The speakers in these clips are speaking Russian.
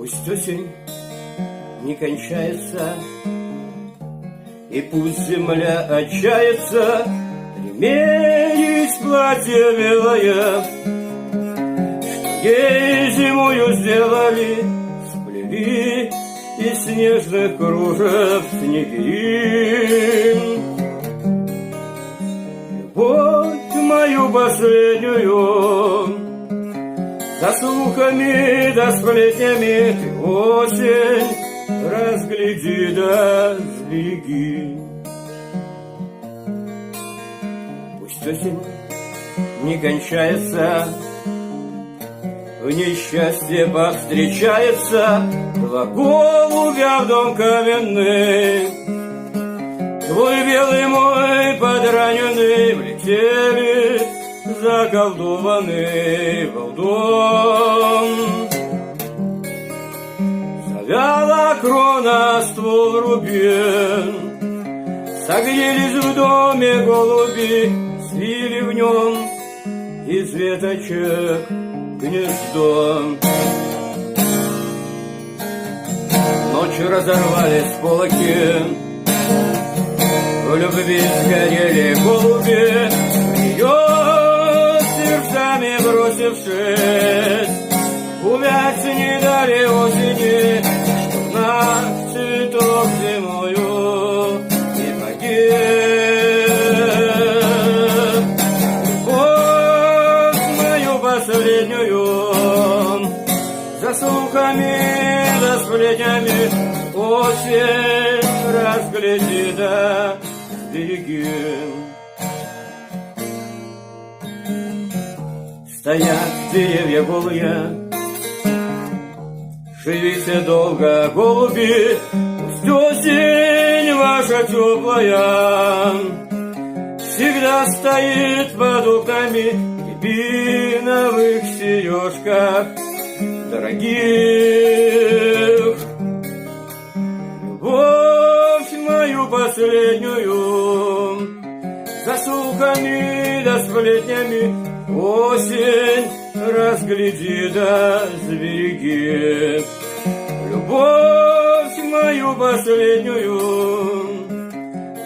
Пусть осень не кончается, и пусть земля отчается, ремень платье белое, что ей зимою сделали, сплели из снежных кружев снегири. Любовь мою последнюю, за слухами да сплетнями ты осень разгляди да сбереги. Пусть осень не кончается, в несчастье повстречается, два голубя в дом каменный. Твой белый мой подраненный влетели, заколдованный в дом. Завяла крона, ствол рубин, согрелись в доме голуби, свили в нем из веточек гнездо. Ночью разорвались полоки, в любви сгорели голуби, ее сердцами бросившись, увять не дали осени, чтоб наш цветок зимою не погиб. Любовь мою последнюю, за слухами да сплетнями осень разгляди да сбереги. Стоят деревья голые, живите долго, голуби, пусть осень ваша теплая всегда стоит под окнами в рябиновых сережках дорогих. Любовь мою последнюю, за слухами да сплетнями осень разгляди да сбереги. Любовь мою последнюю,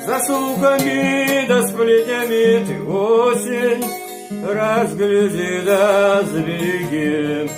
за слухами да сплетнями ты осень разгляди да сбереги.